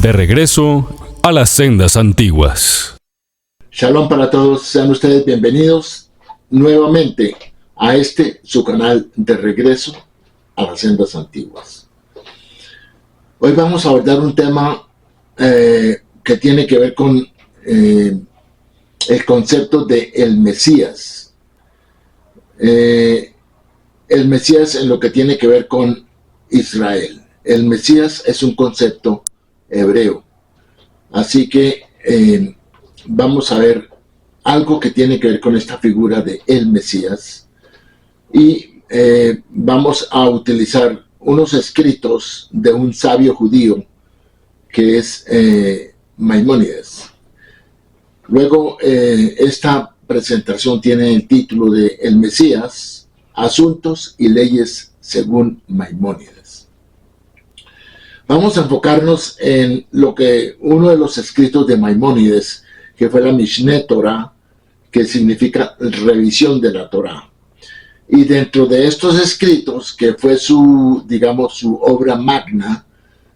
De regreso a las sendas antiguas. Shalom para todos, sean ustedes bienvenidos nuevamente a su canal de regreso a las sendas antiguas. Hoy vamos a abordar un tema que tiene que ver con el concepto de el Mesías. El Mesías en lo que tiene que ver con Israel. El Mesías es un concepto hebreo. Así que vamos a ver algo que tiene que ver con esta figura de el Mesías. Y vamos a utilizar unos escritos de un sabio judío que es Maimónides. Luego, esta presentación tiene el título de El Mesías, Asuntos y Leyes según Maimónides. Vamos a enfocarnos en uno de los escritos de Maimónides, que fue la Mishneh Torah, que significa revisión de la Torah. Y dentro de estos escritos, que fue su obra magna,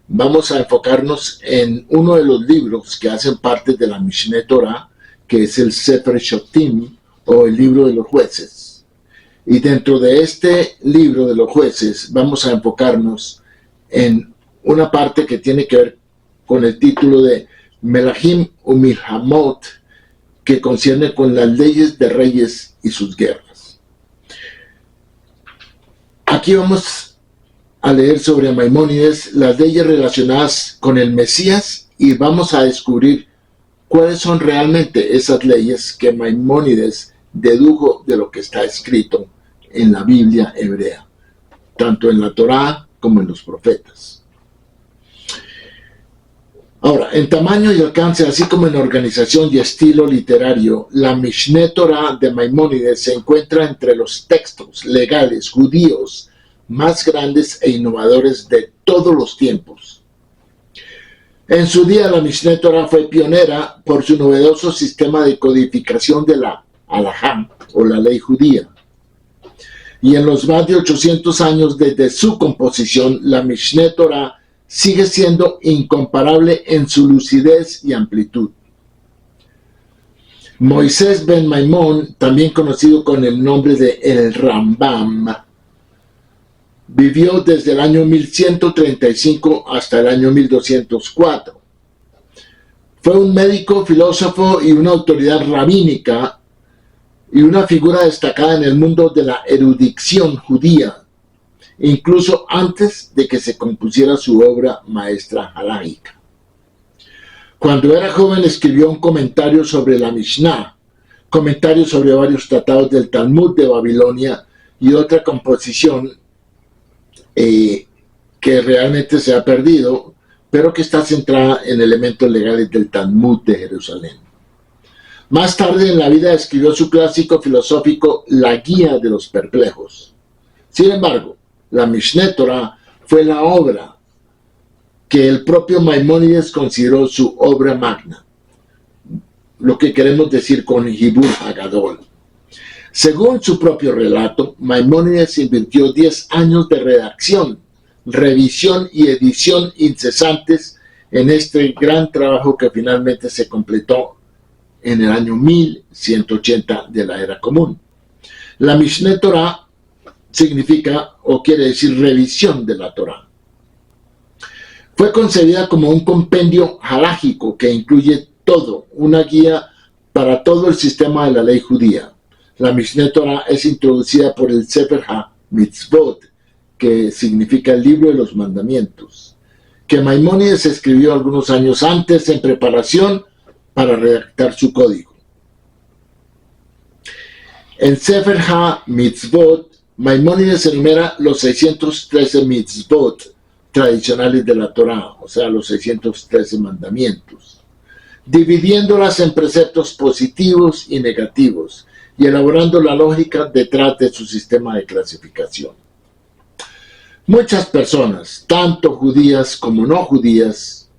vamos a enfocarnos en uno de los libros que hacen parte de la Mishneh Torah, que es el Sefer Shotim, o el libro de los jueces. Y dentro de este libro de los jueces, vamos a enfocarnos en una parte que tiene que ver con el título de Melahim Umilhamot, que concierne con las leyes de reyes y sus guerras. Aquí vamos a leer sobre Maimónides las leyes relacionadas con el Mesías y vamos a descubrir cuáles son realmente esas leyes que Maimónides dedujo de lo que está escrito en la Biblia hebrea, tanto en la Torá como en los profetas. Ahora, en tamaño y alcance, así como en organización y estilo literario, la Mishneh Torah de Maimónides se encuentra entre los textos legales judíos más grandes e innovadores de todos los tiempos. En su día, la Mishneh Torah fue pionera por su novedoso sistema de codificación de la Halajá, o la ley judía. Y en los más de 800 años desde su composición, la Mishneh Torah sigue siendo incomparable en su lucidez y amplitud. Moisés ben Maimón, también conocido con el nombre de el Rambam, vivió desde el año 1135 hasta el año 1204. Fue un médico, filósofo y una autoridad rabínica y una figura destacada en el mundo de la erudición judía, incluso antes de que se compusiera su obra maestra halágica. Cuando era joven escribió un comentario sobre la Mishnah, comentario sobre varios tratados del Talmud de Babilonia y otra composición que realmente se ha perdido, pero que está centrada en elementos legales del Talmud de Jerusalén. Más tarde en la vida escribió su clásico filosófico La Guía de los Perplejos. Sin embargo, la Mishneh Torah fue la obra que el propio Maimónides consideró su obra magna, lo que queremos decir con Hibur Hagadol. Según su propio relato, Maimónides invirtió 10 años de redacción, revisión y edición incesantes en este gran trabajo que finalmente se completó en el año 1180 de la Era Común. La Mishneh Torah significa o quiere decir revisión de la Torah. Fue concebida como un compendio halágico que incluye todo, una guía para todo el sistema de la ley judía. La Mishneh Torah es introducida por el Sefer HaMitzvot, que significa el libro de los mandamientos, que Maimónides escribió algunos años antes en preparación para redactar su código. En Sefer HaMitzvot, Maimónides enumera los 613 mitzvot tradicionales de la Torá, o sea, los 613 mandamientos, dividiéndolas en preceptos positivos y negativos y elaborando la lógica detrás de su sistema de clasificación. Muchas personas, tanto judías como no judías,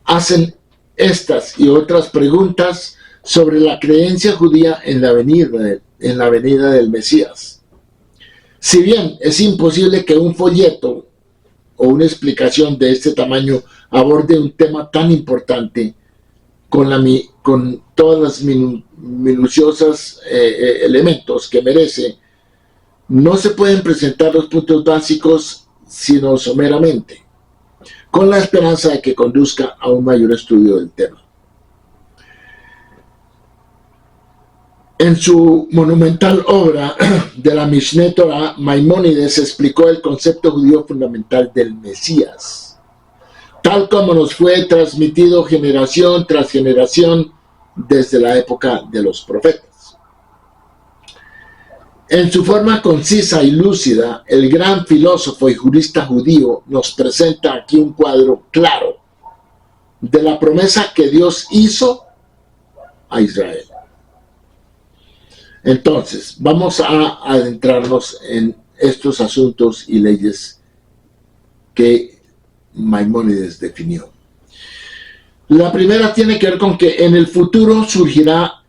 hacen estas y otras preguntas sobre la creencia judía en la venida del Mesías. Si bien es imposible que un folleto o una explicación de este tamaño aborde un tema tan importante con todas las minuciosos elementos que merece, no se pueden presentar los puntos básicos sino someramente, con la esperanza de que conduzca a un mayor estudio del tema. En su monumental obra de la Mishneh Torah, Maimónides explicó el concepto judío fundamental del Mesías, tal como nos fue transmitido generación tras generación desde la época de los profetas. En su forma concisa y lúcida, el gran filósofo y jurista judío nos presenta aquí un cuadro claro de la promesa que Dios hizo a Israel. Entonces, vamos a adentrarnos en estos asuntos y leyes que Maimónides definió. La primera tiene que ver con que en el futuro surgirá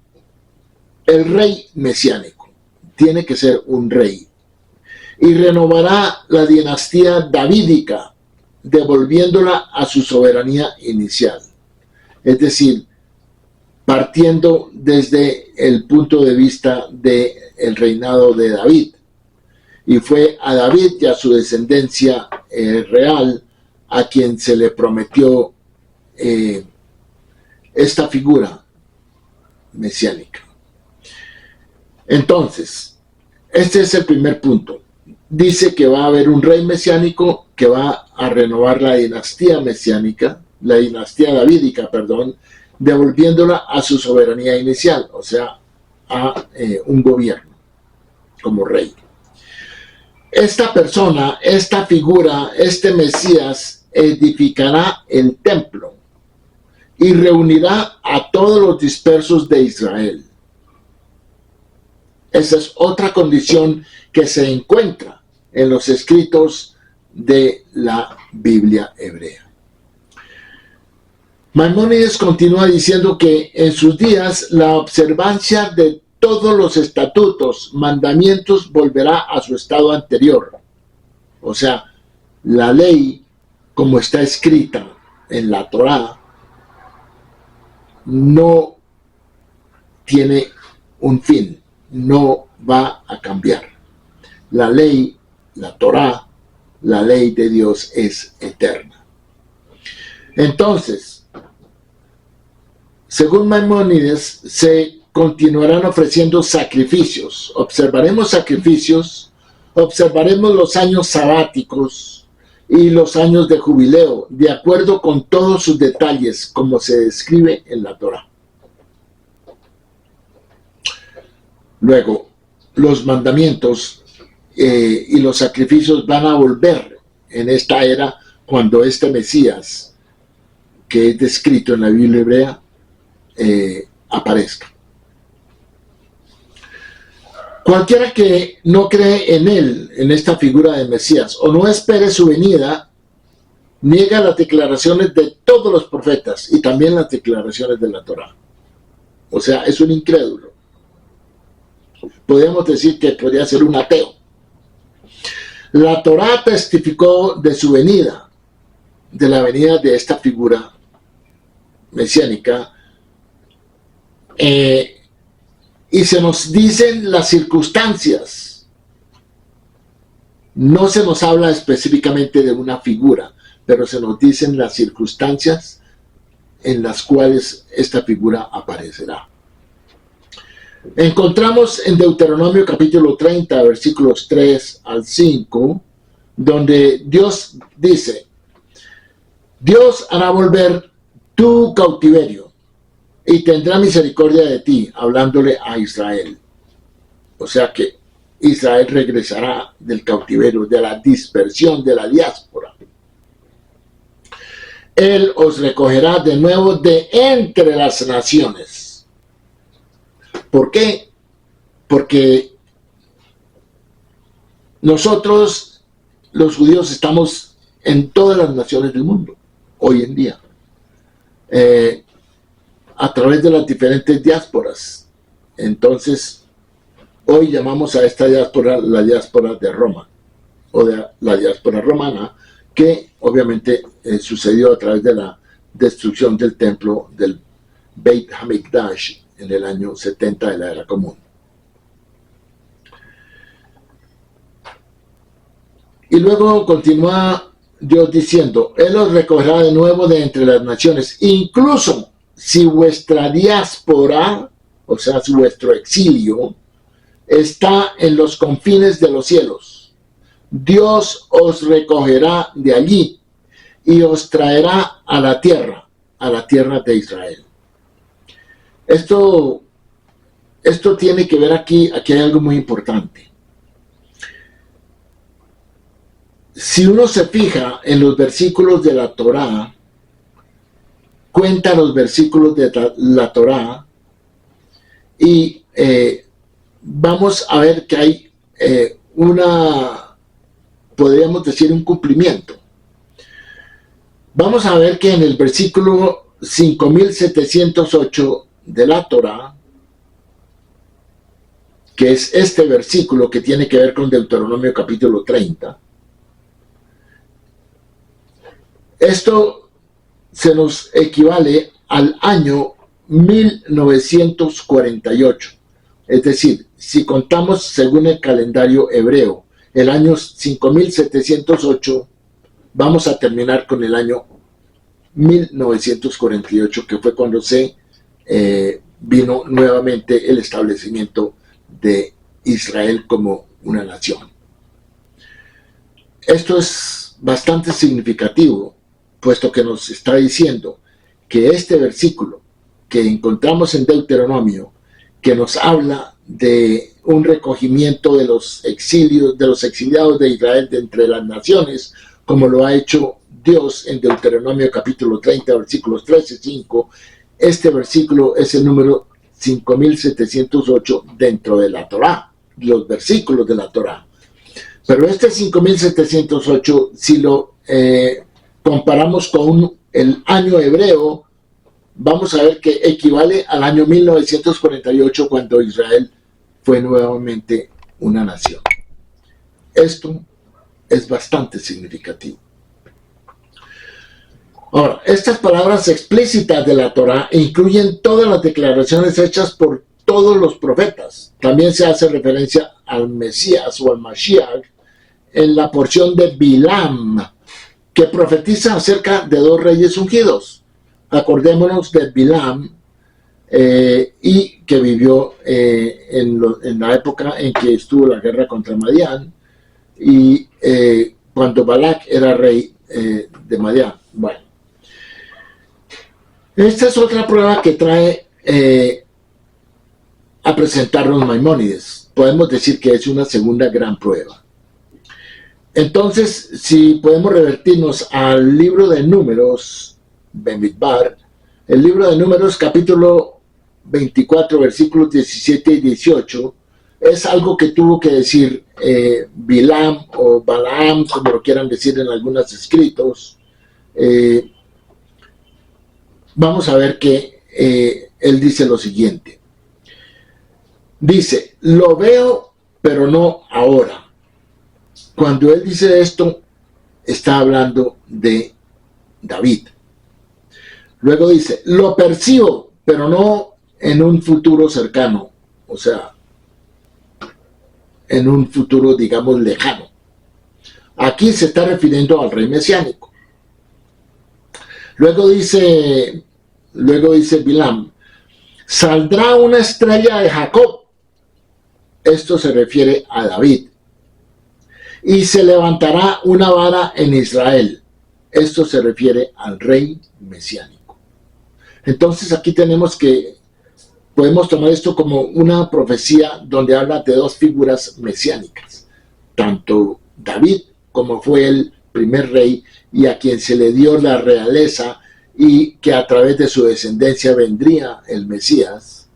el rey mesiánico. Tiene que ser un rey. Y renovará la dinastía davídica, devolviéndola a su soberanía inicial. Es decir, partiendo desde el punto de vista del reinado de David. Y fue a David y a su descendencia real a quien se le prometió esta figura mesiánica. Entonces, este es el primer punto. Dice que va a haber un rey mesiánico que va a renovar la dinastía mesiánica, la dinastía davídica, perdón, devolviéndola a su soberanía inicial, o sea, a un gobierno como rey. Esta persona, esta figura, este Mesías edificará el templo y reunirá a todos los dispersos de Israel. Esa es otra condición que se encuentra en los escritos de la Biblia hebrea. Maimónides continúa diciendo que en sus días la observancia de todos los estatutos, mandamientos volverá a su estado anterior. O sea, la ley, como está escrita en la Torá, no tiene un fin, no va a cambiar. La ley, la Torá, la ley de Dios es eterna. Entonces, según Maimónides, se continuarán ofreciendo sacrificios. Observaremos sacrificios, observaremos los años sabáticos y los años de jubileo, de acuerdo con todos sus detalles, como se describe en la Torá. Luego, los mandamientos y los sacrificios van a volver en esta era cuando este Mesías, que es descrito en la Biblia hebrea, aparezca. Cualquiera que no cree en él, en esta figura de Mesías, o no espere su venida, niega las declaraciones de todos los profetas y también las declaraciones de la Torá. O sea, es un incrédulo. Podríamos decir que podría ser un ateo. La Torá testificó de su venida, de la venida de esta figura mesiánica, y se nos dicen las circunstancias. No se nos habla específicamente de una figura, pero se nos dicen las circunstancias en las cuales esta figura aparecerá. Encontramos en Deuteronomio capítulo 30, versículos 3 al 5, donde Dios dice: Dios hará volver tu cautiverio y tendrá misericordia de ti, hablándole a Israel. O sea que Israel regresará del cautiverio, de la dispersión, de la diáspora. Él os recogerá de nuevo de entre las naciones. ¿Por qué? Porque nosotros, los judíos, estamos en todas las naciones del mundo, hoy en día. A través de las diferentes diásporas. Entonces, hoy llamamos a esta diáspora la diáspora de Roma, o de la diáspora romana, que obviamente sucedió a través de la destrucción del templo del Beit HaMikdash en el año 70 de la Era Común. Y luego continúa Dios diciendo: Él os recogerá de nuevo de entre las naciones, incluso si vuestra diáspora, o sea, si vuestro exilio, está en los confines de los cielos. Dios os recogerá de allí y os traerá a la tierra de Israel. Esto tiene que ver aquí hay algo muy importante. Si uno se fija en los versículos de la Torá, cuenta los versículos de la Torá, y vamos a ver que hay podríamos decir, un cumplimiento. Vamos a ver que en el versículo 5708 de la Torá, que es este versículo que tiene que ver con Deuteronomio capítulo 30, esto se nos equivale al año 1948. Es decir, si contamos según el calendario hebreo, el año 5708, vamos a terminar con el año 1948, que fue cuando se vino nuevamente el establecimiento de Israel como una nación. Esto es bastante significativo, puesto que nos está diciendo que este versículo que encontramos en Deuteronomio, que nos habla de un recogimiento de los exiliados de Israel de entre las naciones, como lo ha hecho Dios en Deuteronomio capítulo 30, versículos 3 y 5, este versículo es el número 5708 dentro de la Torá, los versículos de la Torá. Pero este 5708, si lo comparamos con el año hebreo, vamos a ver que equivale al año 1948, cuando Israel fue nuevamente una nación. Esto es bastante significativo. Ahora, estas palabras explícitas de la Torá incluyen todas las declaraciones hechas por todos los profetas. También se hace referencia al Mesías o al Mashiach en la porción de Bilam, que profetiza acerca de dos reyes ungidos. Acordémonos de Bilam, y que vivió en la época en que estuvo la guerra contra Madián, y cuando Balak era rey de Madián. Bueno, esta es otra prueba que trae a presentarnos Maimónides. Podemos decir que es una segunda gran prueba. Entonces, si podemos revertirnos al libro de Números, Bemidbar, el libro de Números capítulo 24, versículos 17 y 18, es algo que tuvo que decir Bilam o Balaam, como lo quieran decir en algunos escritos. Vamos a ver que él dice lo siguiente. Dice: lo veo, pero no ahora. Cuando él dice esto, está hablando de David. Luego dice: lo percibo, pero no en un futuro cercano, o sea, en un futuro, digamos, lejano. Aquí se está refiriendo al rey mesiánico. Luego dice Bilam: saldrá una estrella de Jacob. Esto se refiere a David. Y se levantará una vara en Israel. Esto se refiere al rey mesiánico. Entonces aquí podemos tomar esto como una profecía donde habla de dos figuras mesiánicas. Tanto David, como fue el primer rey y a quien se le dio la realeza y que a través de su descendencia vendría el Mesías.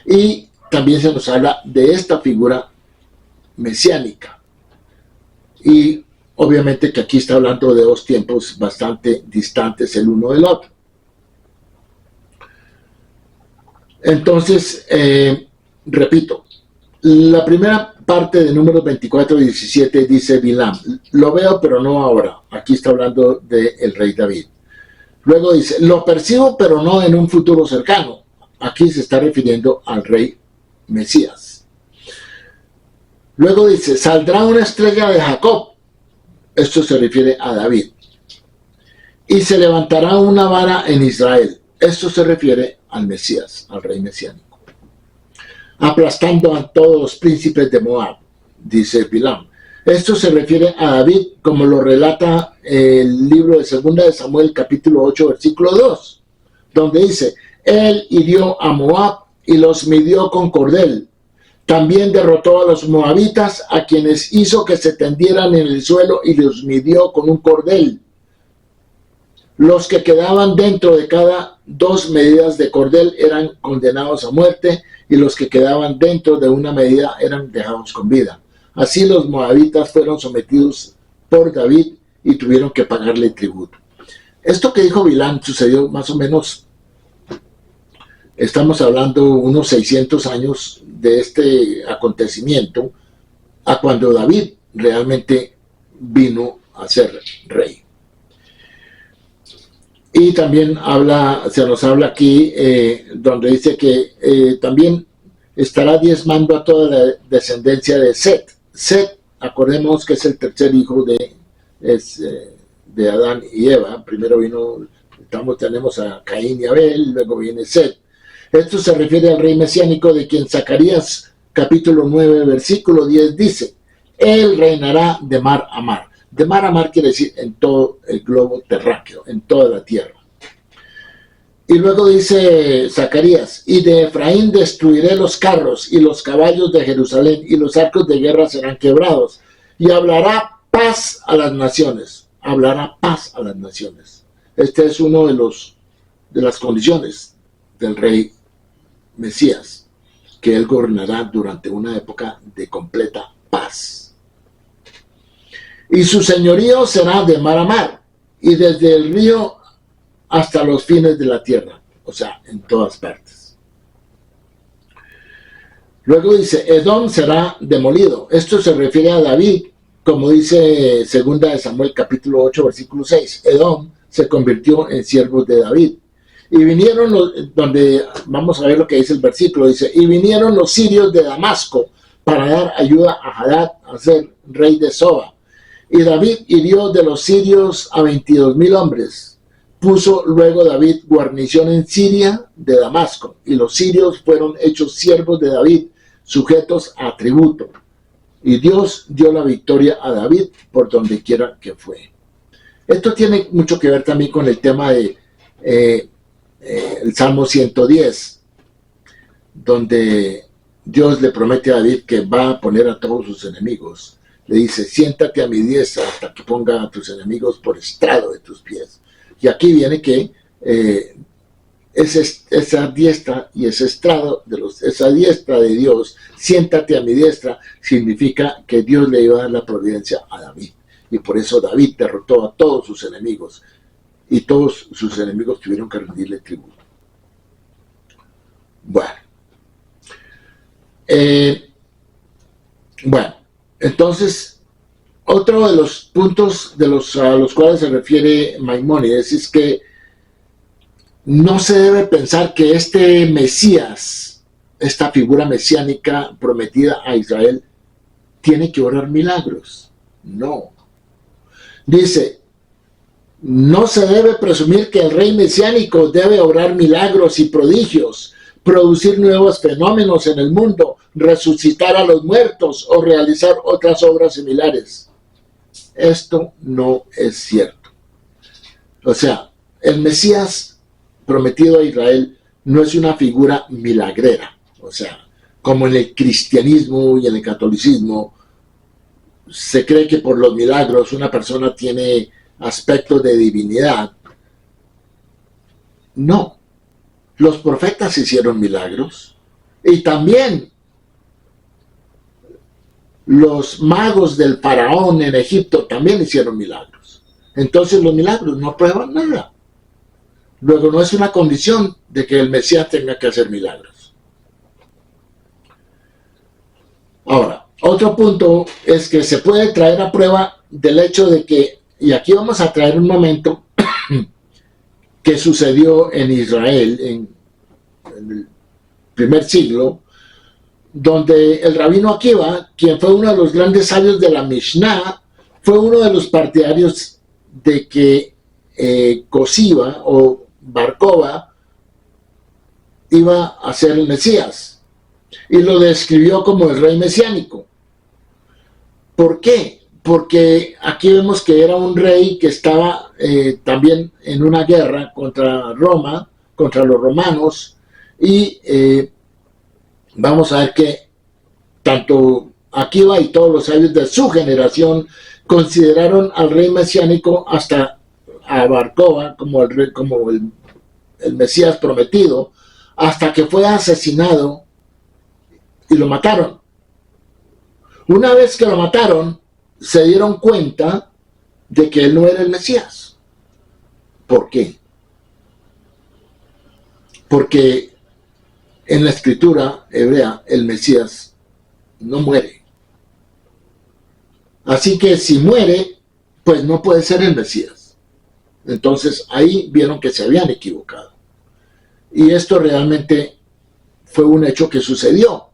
Y también se nos habla de esta figura mesiánica. Y obviamente que aquí está hablando de dos tiempos bastante distantes el uno del otro. Entonces, repito, la primera parte de Números 24:17 dice Bilam, lo veo pero no ahora. Aquí está hablando del rey David. Luego dice, lo percibo pero no en un futuro cercano. Aquí se está refiriendo al rey Mesías. Luego dice, saldrá una estrella de Jacob. Esto se refiere a David. Y se levantará una vara en Israel. Esto se refiere al Mesías, al rey mesiánico. Aplastando a todos los príncipes de Moab, dice Bilam. Esto se refiere a David, como lo relata el libro de 2 de Samuel, capítulo 8, versículo 2, donde dice, él hirió a Moab y los midió con cordel. También derrotó a los moabitas, a quienes hizo que se tendieran en el suelo y los midió con un cordel. Los que quedaban dentro de cada 2 medidas de cordel eran condenados a muerte, y los que quedaban dentro de una medida eran dejados con vida. Así los moabitas fueron sometidos por David y tuvieron que pagarle tributo. Esto que dijo Bilam sucedió más o menos, estamos hablando unos 600 años de este acontecimiento, a cuando David realmente vino a ser rey. Y también se nos habla aquí, donde dice que también estará diezmando a toda la descendencia de Set. Set, acordemos que es el tercer hijo de Adán y Eva. Primero tenemos a Caín y Abel, luego viene Set. Esto se refiere al rey mesiánico, de quien Zacarías capítulo 9, versículo 10 dice, él reinará de mar a mar. De mar a mar quiere decir en todo el globo terráqueo, en toda la tierra. Y luego dice Zacarías, y de Efraín destruiré los carros y los caballos de Jerusalén, y los arcos de guerra serán quebrados, y hablará paz a las naciones. Hablará paz a las naciones. Este es uno de las condiciones del rey Mesías, que él gobernará durante una época de completa paz. Y su señorío será de mar a mar, y desde el río hasta los fines de la tierra, o sea, en todas partes. Luego dice, Edom será demolido. Esto se refiere a David, como dice 2 de Samuel capítulo 8, versículo 6. Edom se convirtió en siervos de David. Y vinieron vamos a ver lo que dice el versículo, dice, y vinieron los sirios de Damasco para dar ayuda a Hadad a ser rey de Soba. Y David hirió de los sirios a 22,000 hombres. Puso luego David guarnición en Siria de Damasco, y los sirios fueron hechos siervos de David, sujetos a tributo. Y Dios dio la victoria a David por donde quiera que fue. Esto tiene mucho que ver también con el tema de el Salmo 110, donde Dios le promete a David que va a poner a todos sus enemigos. Le dice, siéntate a mi diestra hasta que ponga a tus enemigos por estrado de tus pies. Y aquí viene que esa diestra y ese estrado, esa diestra de Dios, siéntate a mi diestra, significa que Dios le iba a dar la providencia a David. Y por eso David derrotó a todos sus enemigos. Y todos sus enemigos tuvieron que rendirle tributo. Bueno, entonces, otro de los puntos a los cuales se refiere Maimónides es que no se debe pensar que este Mesías, esta figura mesiánica prometida a Israel, tiene que obrar milagros. No. Dice, no se debe presumir que el rey mesiánico debe obrar milagros y prodigios, producir nuevos fenómenos en el mundo, resucitar a los muertos o realizar otras obras similares. Esto no es cierto. O sea, el Mesías prometido a Israel no es una figura milagrera. O sea, como en el cristianismo y en el catolicismo, se cree que por los milagros una persona tiene aspectos de divinidad. No. Los profetas hicieron milagros, y también los magos del faraón en Egipto también hicieron milagros. Entonces los milagros no prueban nada. Luego no es una condición de que el Mesías tenga que hacer milagros. Ahora, Otro punto es que se puede traer a prueba del hecho de que, y aquí vamos a traer un momento que sucedió en Israel en el primer siglo, donde el rabino Akiva, quien fue uno de los grandes sabios de la Mishnah, fue uno de los partidarios de que Cosiba o Barcova iba a ser el Mesías, y lo describió como el rey mesiánico. ¿Por qué? Porque aquí vemos que era un rey que estaba también en una guerra contra Roma, contra los romanos, y vamos a ver que tanto Akiva y todos los sabios de su generación consideraron al rey mesiánico, hasta a Barcova como el Mesías prometido, hasta que fue asesinado y lo mataron. Una vez que lo mataron, se dieron cuenta de que él no era el Mesías. ¿Por qué? Porque en la escritura hebrea el Mesías no muere. Así que si muere, pues no puede ser el Mesías. Entonces ahí vieron que se habían equivocado. Y esto realmente fue un hecho que sucedió.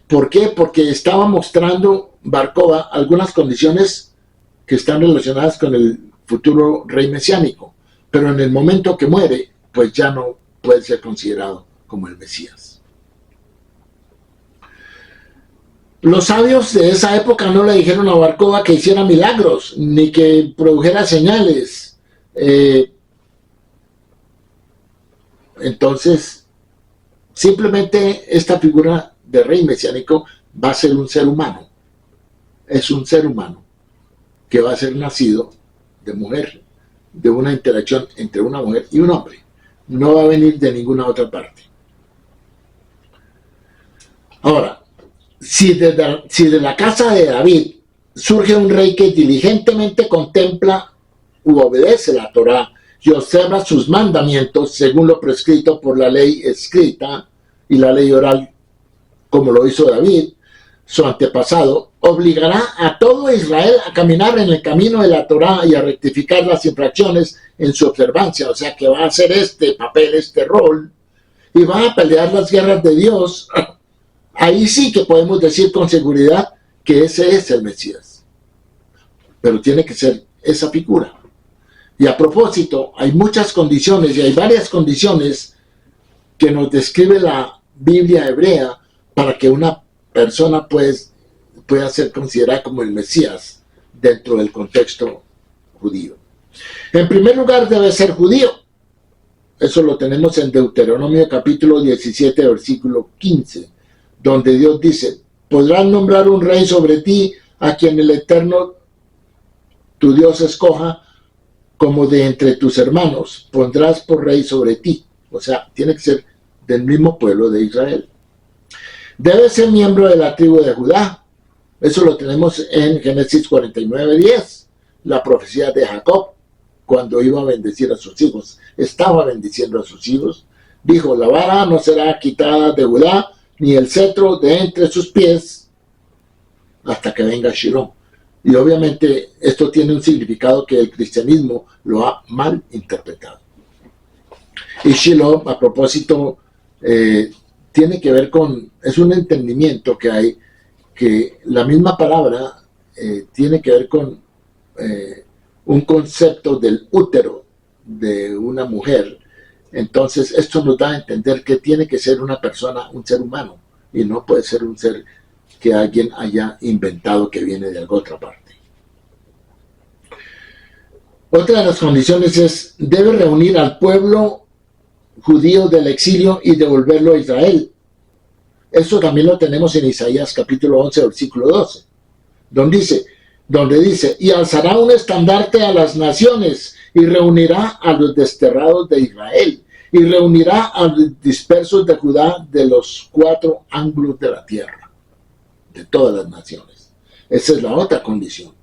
¿Por qué? Porque estaba mostrando Barcova algunas condiciones que están relacionadas con el futuro rey mesiánico. Pero en el momento que muere, pues ya no puede ser considerado como el Mesías. Los sabios de esa época no le dijeron a Barcova que hiciera milagros, ni que produjera señales. Entonces, simplemente esta figura de rey mesiánico va a ser un ser humano. Es un ser humano que va a ser nacido de mujer, de una interacción entre una mujer y un hombre. No va a venir de ninguna otra parte. Ahora, si de la casa de David surge un rey que diligentemente contempla u obedece la Torá y observa sus mandamientos según lo prescrito por la ley escrita y la ley oral, como lo hizo David, su antepasado, obligará a todo Israel a caminar en el camino de la Torá y a rectificar las infracciones en su observancia. O sea que va a hacer este papel, este rol, y va a pelear las guerras de Dios. Ahí sí que podemos decir con seguridad que ese es el Mesías. Pero tiene que ser esa figura. Y a propósito, hay muchas condiciones, y hay varias condiciones que nos describe la Biblia hebrea para que una persona pueda ser considerada como el Mesías dentro del contexto judío. En primer lugar, debe ser judío. Eso lo tenemos en Deuteronomio capítulo 17, versículo 15, donde Dios dice: podrán nombrar un rey sobre ti a quien el Eterno tu Dios escoja, como de entre tus hermanos pondrás por rey sobre ti. O sea, tiene que ser del mismo pueblo de Israel. Debe ser miembro de la tribu de Judá. Eso lo tenemos en Génesis 49:10, la profecía de Jacob, cuando iba a bendecir a sus hijos. Estaba bendiciendo a sus hijos. Dijo: la vara no será quitada de Judá, ni el cetro de entre sus pies, hasta que venga Shiloh. Y obviamente esto tiene un significado que el cristianismo lo ha mal interpretado. Y Shiloh, a propósito, tiene que ver con, es un entendimiento que hay, que la misma palabra tiene que ver con un concepto del útero de una mujer. Entonces esto nos da a entender que tiene que ser una persona, un ser humano, y no puede ser un ser que alguien haya inventado que viene de alguna otra parte. Otra de las condiciones es: debe reunir al pueblo judío del exilio y devolverlo a Israel. Eso también lo tenemos en Isaías capítulo 11, versículo 12, donde dice: y alzará un estandarte a las naciones, y reunirá a los desterrados de Israel, y reunirá a los dispersos de Judá de los 4 ángulos de la tierra, de todas las naciones. Esa es la otra condición.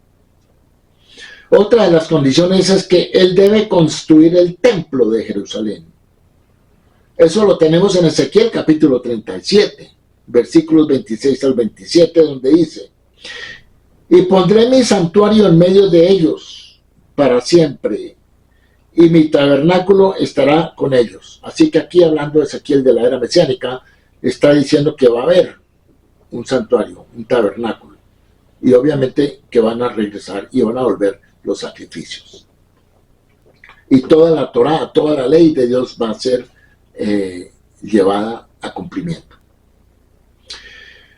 Otra de las condiciones es que él debe construir el templo de Jerusalén. Eso lo tenemos en Ezequiel capítulo 37, versículos 26 al 27, donde dice: y pondré mi santuario en medio de ellos para siempre, y mi tabernáculo estará con ellos. Así que aquí, hablando de Ezequiel de la era mesiánica, está diciendo que va a haber un santuario, un tabernáculo, y obviamente que van a regresar y van a volver los sacrificios. Y toda la Torá, toda la ley de Dios va a ser llevada a cumplimiento.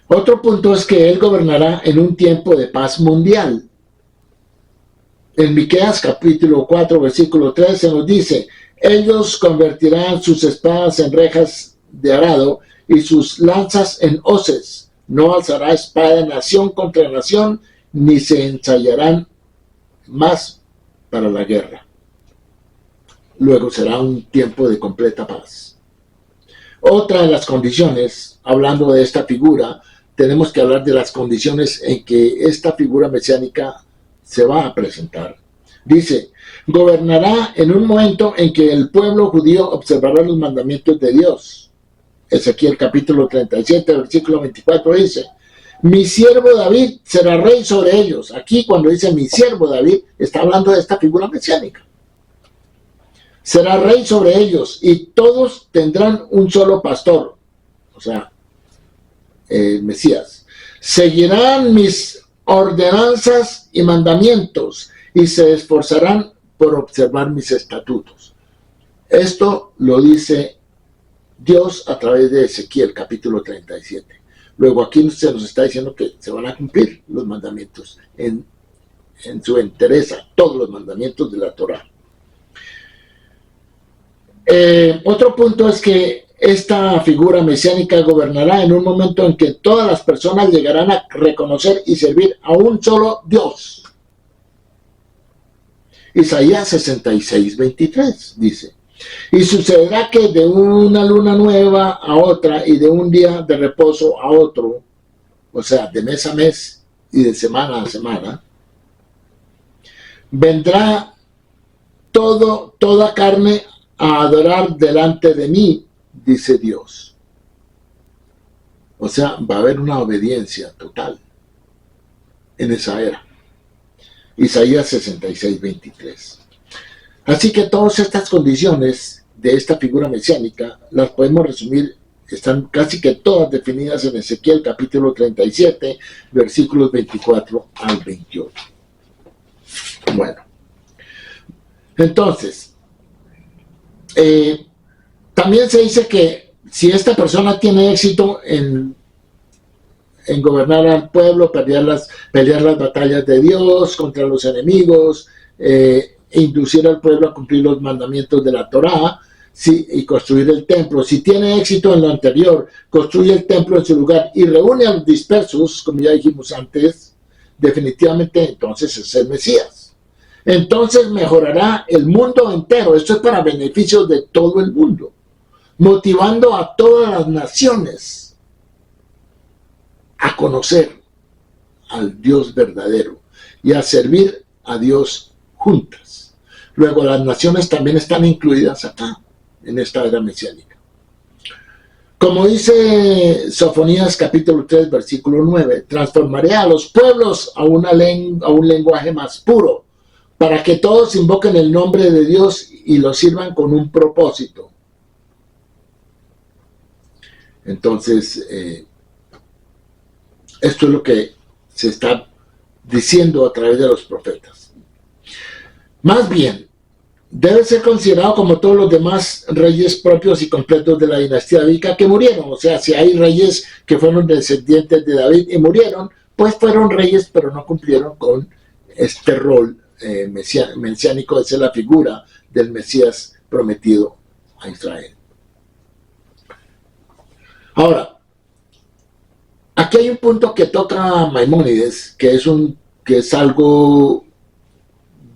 Otro punto es que Él gobernará en un tiempo de paz mundial. En Miqueas capítulo 4, versículo 3 se nos dice: ellos convertirán sus espadas en rejas de arado y sus lanzas en hoces. No alzará espada nación contra nación, ni se ensayarán más para la guerra. Luego será un tiempo de completa paz. Otra de las condiciones, hablando de esta figura, tenemos que hablar de las condiciones en que esta figura mesiánica se va a presentar. Dice: gobernará en un momento en que el pueblo judío observará los mandamientos de Dios. Ezequiel capítulo 37, versículo 24 dice: mi siervo David será rey sobre ellos. Aquí, cuando dice mi siervo David, está hablando de esta figura mesiánica. Será rey sobre ellos, y todos tendrán un solo pastor, o sea, el Mesías. Seguirán mis ordenanzas y mandamientos, y se esforzarán por observar mis estatutos. Esto lo dice Dios a través de Ezequiel capítulo 37. Luego aquí se nos está diciendo que se van a cumplir los mandamientos en su entereza, todos los mandamientos de la Torá. Otro punto es que esta figura mesiánica gobernará en un momento en que todas las personas llegarán a reconocer y servir a un solo Dios. Isaías 66, 23 dice: y sucederá que de una luna nueva a otra y de un día de reposo a otro, o sea, de mes a mes y de semana a semana, vendrá toda carne a adorar delante de mí, dice Dios. O sea, va a haber una obediencia total en esa era. Isaías 66, 23. Así que todas estas condiciones de esta figura mesiánica las podemos resumir, están casi que todas definidas en Ezequiel capítulo 37, versículos 24 al 28. Bueno, entonces, también se dice que si esta persona tiene éxito en gobernar al pueblo, pelear las batallas de Dios contra los enemigos, inducir al pueblo a cumplir los mandamientos de la Torá, y construir el templo. Si tiene éxito en lo anterior, construye el templo en su lugar y reúne a los dispersos, como ya dijimos antes, definitivamente entonces es el Mesías. Entonces mejorará el mundo entero. Esto es para beneficio de todo el mundo, motivando a todas las naciones a conocer al Dios verdadero y a servir a Dios juntas. Luego las naciones también están incluidas acá, en esta era mesiánica. Como dice Sofonías capítulo 3, versículo 9, transformaré a los pueblos a un lenguaje más puro, para que todos invoquen el nombre de Dios y lo sirvan con un propósito. Entonces, esto es lo que se está diciendo a través de los profetas. Más bien, debe ser considerado como todos los demás reyes propios y completos de la dinastía davídica que murieron. O sea, si hay reyes que fueron descendientes de David y murieron, pues fueron reyes, pero no cumplieron con este rol mesiánico de ser la figura del Mesías prometido a Israel. Ahora, aquí hay un punto que toca Maimónides, que es algo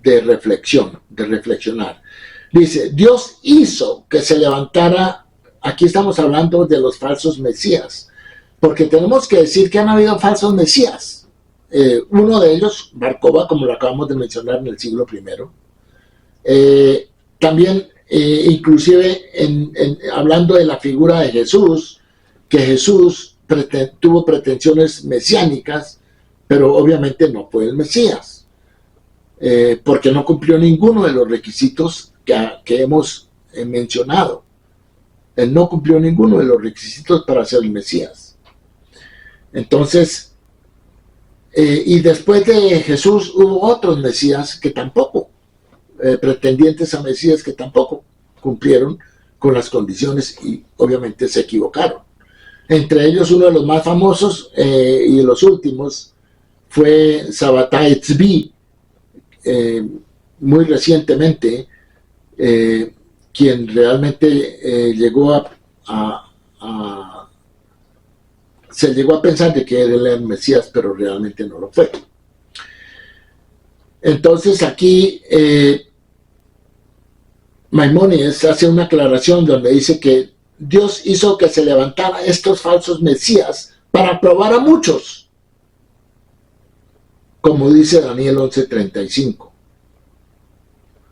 de reflexionar. Dice: Dios hizo que se levantara, aquí estamos hablando de los falsos mesías, porque tenemos que decir que han habido falsos mesías. Uno de ellos, Bar Kokhba, como lo acabamos de mencionar, en el siglo I. También, inclusive, hablando de la figura de Jesús, que Jesús tuvo pretensiones mesiánicas, pero obviamente no fue el Mesías, porque no cumplió ninguno de los requisitos que hemos mencionado. Él no cumplió ninguno de los requisitos para ser el Mesías. Entonces, y después de Jesús hubo otros Mesías que tampoco, pretendientes a Mesías que tampoco cumplieron con las condiciones y obviamente se equivocaron. Entre ellos uno de los más famosos y de los últimos fue Sabbatai Tzvi, muy recientemente, quien realmente se llegó a pensar de que él era el Mesías, pero realmente no lo fue. Entonces aquí Maimónides hace una aclaración donde dice que Dios hizo que se levantaran estos falsos mesías para probar a muchos, como dice Daniel 11:35.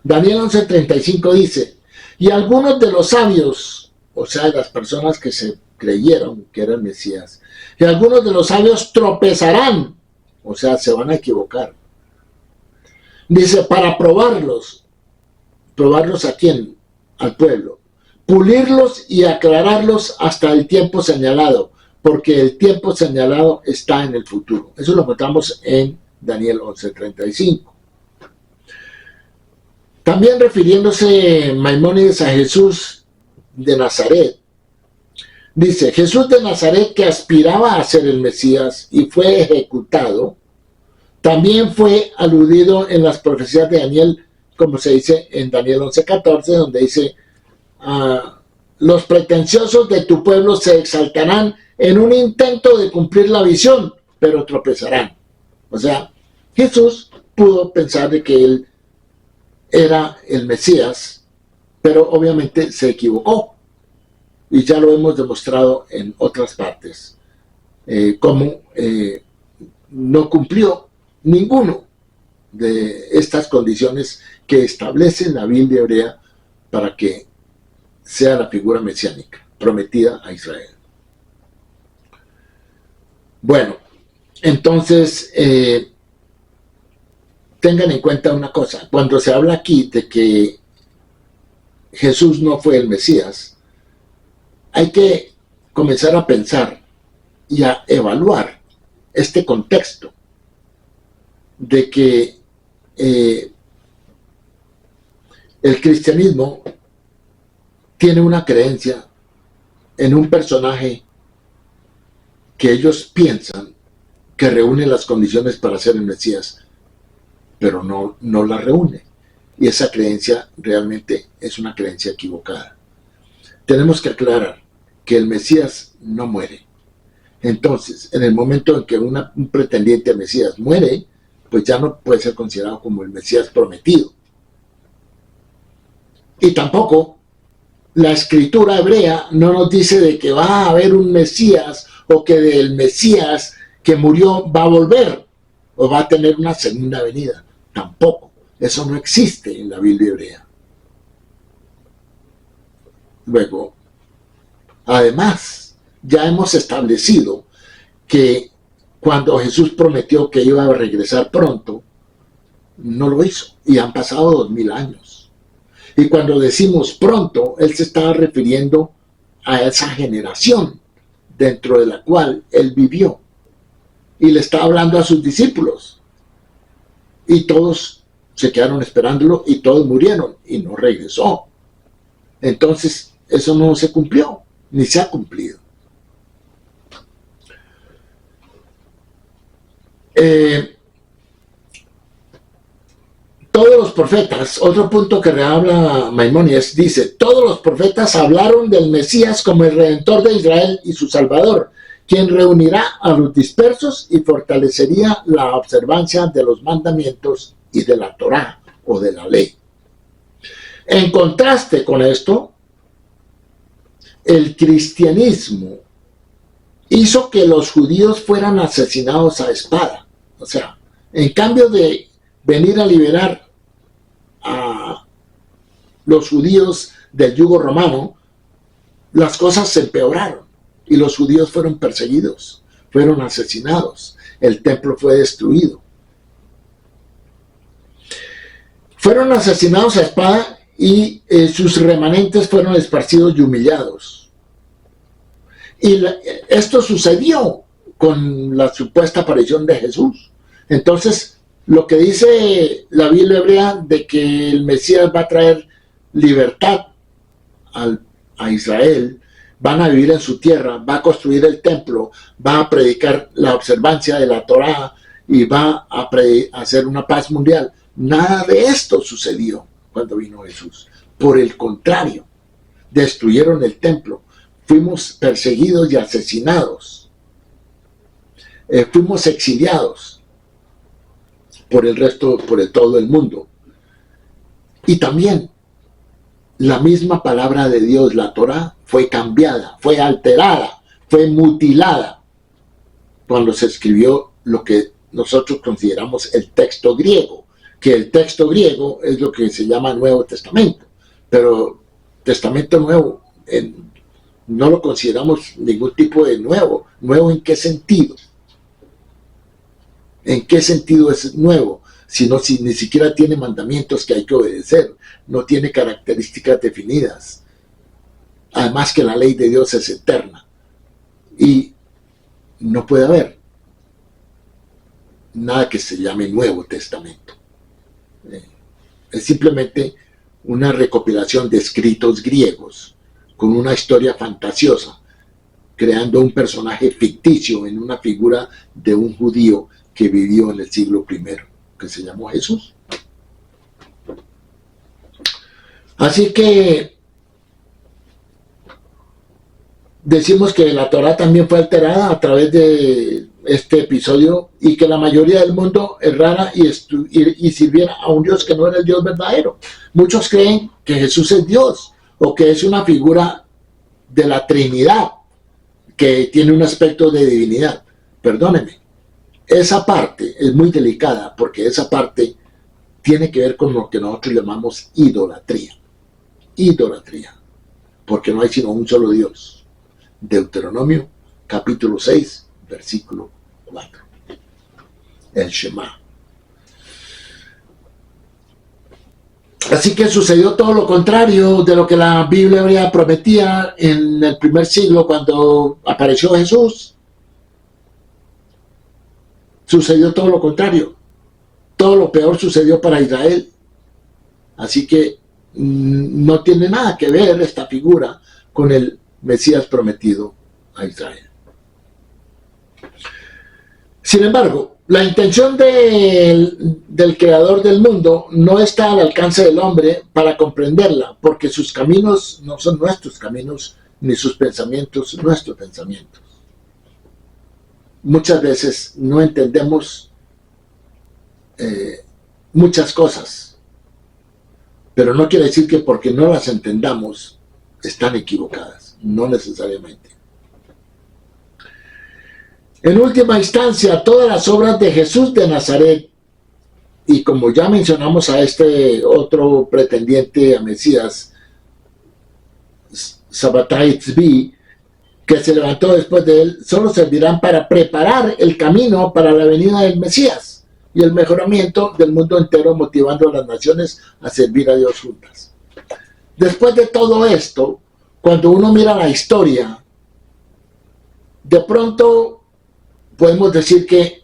Daniel 11:35 dice: y algunos de los sabios, o sea, las personas que se creyeron que era el Mesías, y algunos de los sabios tropezarán, o sea, se van a equivocar. Dice, para probarlos. ¿Probarlos a quién? Al pueblo. Pulirlos y aclararlos hasta el tiempo señalado, porque el tiempo señalado está en el futuro. Eso lo encontramos en Daniel 11:35. También refiriéndose Maimónides a Jesús de Nazaret, dice, Jesús de Nazaret, que aspiraba a ser el Mesías y fue ejecutado, también fue aludido en las profecías de Daniel, como se dice en Daniel 11:14, donde dice, los pretenciosos de tu pueblo se exaltarán en un intento de cumplir la visión, pero tropezarán. O sea, Jesús pudo pensar de que él era el Mesías, pero obviamente se equivocó. Y ya lo hemos demostrado en otras partes, cómo no cumplió ninguno de estas condiciones que establece la Biblia hebrea para que sea la figura mesiánica prometida a Israel. Bueno, entonces tengan en cuenta una cosa. Cuando se habla aquí de que Jesús no fue el Mesías, hay que comenzar a pensar y a evaluar este contexto de que el cristianismo tiene una creencia en un personaje que ellos piensan que reúne las condiciones para ser el Mesías, pero no la reúne. Y esa creencia realmente es una creencia equivocada. Tenemos que aclarar que el Mesías no muere. Entonces, en el momento en que un pretendiente a Mesías muere, pues ya no puede ser considerado como el Mesías prometido. Y tampoco la escritura hebrea no nos dice de que va a haber un Mesías o que del Mesías que murió va a volver o va a tener una segunda venida. Tampoco. Eso no existe en la Biblia hebrea. Luego, además, ya hemos establecido que cuando Jesús prometió que iba a regresar pronto, no lo hizo. Y han pasado 2000 años. Y cuando decimos pronto, Él se estaba refiriendo a esa generación dentro de la cual Él vivió. Y le estaba hablando a sus discípulos. Y todos se quedaron esperándolo y todos murieron y no regresó. Entonces, eso no se cumplió, ni se ha cumplido. Todos los profetas, otro punto que habla Maimónides, dice, todos los profetas hablaron del Mesías como el Redentor de Israel y su Salvador, quien reunirá a los dispersos y fortalecería la observancia de los mandamientos y de la Torá o de la ley. En contraste con esto, el cristianismo hizo que los judíos fueran asesinados a espada. O sea, en cambio de venir a liberar a los judíos del yugo romano, las cosas se empeoraron y los judíos fueron perseguidos, fueron asesinados, el templo fue destruido. Fueron asesinados a espada y sus remanentes fueron esparcidos y humillados. Y esto sucedió con la supuesta aparición de Jesús. Entonces, lo que dice la Biblia hebrea de que el Mesías va a traer libertad a Israel, van a vivir en su tierra, va a construir el templo, va a predicar la observancia de la Torá y va a hacer una paz mundial. Nada de esto sucedió cuando vino Jesús. Por el contrario, destruyeron el templo, fuimos perseguidos y asesinados, fuimos exiliados por el resto, por todo el mundo. Y también la misma palabra de Dios, la Torá, fue cambiada, fue alterada, fue mutilada cuando se escribió lo que nosotros consideramos el texto griego, que el texto griego es lo que se llama Nuevo Testamento, pero Testamento Nuevo no lo consideramos ningún tipo de nuevo. ¿Nuevo en qué sentido? ¿En qué sentido es nuevo? Si ni siquiera tiene mandamientos que hay que obedecer, no tiene características definidas. Además que la ley de Dios es eterna y no puede haber nada que se llame Nuevo Testamento. Es simplemente una recopilación de escritos griegos con una historia fantasiosa, creando un personaje ficticio en una figura de un judío que vivió en el siglo I, que se llamó Jesús. Así que decimos que la Torá también fue alterada a través de este episodio y que la mayoría del mundo errara y sirviera a un Dios que no era el Dios verdadero. Muchos creen que Jesús es Dios o que es una figura de la Trinidad que tiene un aspecto de divinidad. Perdónenme, esa parte es muy delicada porque esa parte tiene que ver con lo que nosotros llamamos idolatría. Idolatría, porque no hay sino un solo Dios. Deuteronomio capítulo 6, versículo 4. El Shema. Así que sucedió todo lo contrario de lo que la Biblia hebrea prometía en el primer siglo cuando apareció Jesús. Sucedió todo lo contrario. Todo lo peor sucedió para Israel. Así que no tiene nada que ver esta figura con el Mesías prometido a Israel. Sin embargo, la intención del creador del mundo no está al alcance del hombre para comprenderla, porque sus caminos no son nuestros caminos, ni sus pensamientos nuestros pensamientos. Muchas veces no entendemos muchas cosas, pero no quiere decir que porque no las entendamos están equivocadas, no necesariamente. En última instancia, todas las obras de Jesús de Nazaret, y como ya mencionamos a este otro pretendiente a Mesías, Sabbatai Tzvi, que se levantó después de él, solo servirán para preparar el camino para la venida del Mesías y el mejoramiento del mundo entero, motivando a las naciones a servir a Dios juntas. Después de todo esto, cuando uno mira la historia, de pronto podemos decir que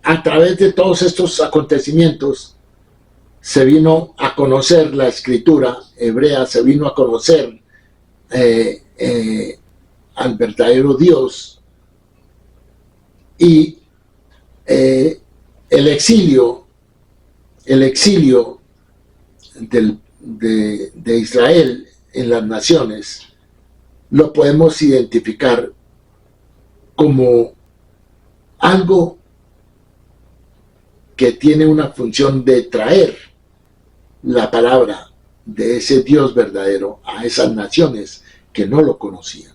a través de todos estos acontecimientos se vino a conocer la escritura hebrea, se vino a conocer al verdadero Dios, y el exilio de Israel en las naciones lo podemos identificar como algo que tiene una función de traer la palabra de ese Dios verdadero a esas naciones que no lo conocían.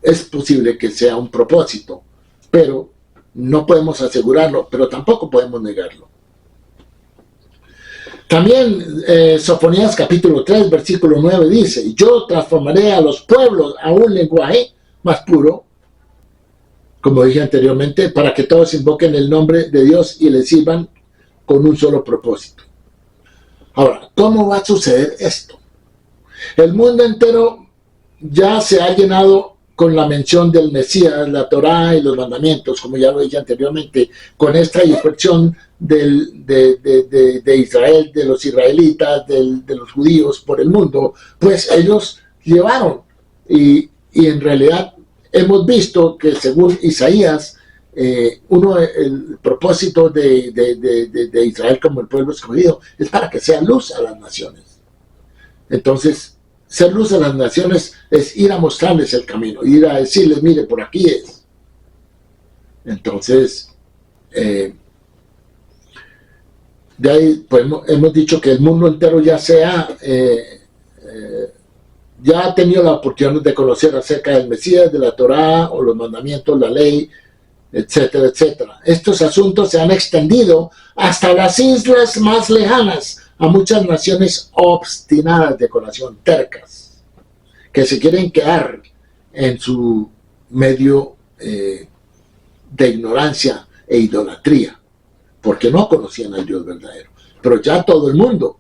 Es posible que sea un propósito, pero no podemos asegurarlo, pero tampoco podemos negarlo. También Sofonías capítulo 3, versículo 9 dice: yo transformaré a los pueblos a un lenguaje más puro, como dije anteriormente, para que todos invoquen el nombre de Dios y le sirvan con un solo propósito. Ahora, ¿cómo va a suceder esto? El mundo entero ya se ha llenado con la mención del Mesías, la Torá y los mandamientos, como ya lo dije anteriormente, con esta infección de Israel, de los israelitas, de los judíos por el mundo, pues ellos llevaron, y en realidad hemos visto que según Isaías, el propósito de Israel como el pueblo escogido es para que sea luz a las naciones. Entonces, ser luz a las naciones es ir a mostrarles el camino, ir a decirles, mire, por aquí es. Entonces, de ahí pues, hemos dicho que el mundo entero ya ha tenido la oportunidad de conocer acerca del Mesías, de la Torá, o los mandamientos, la ley, etcétera, etcétera. Estos asuntos se han extendido hasta las islas más lejanas, a muchas naciones obstinadas de corazón, tercas, que se quieren quedar en su medio de ignorancia e idolatría, porque no conocían al Dios verdadero. Pero ya todo el mundo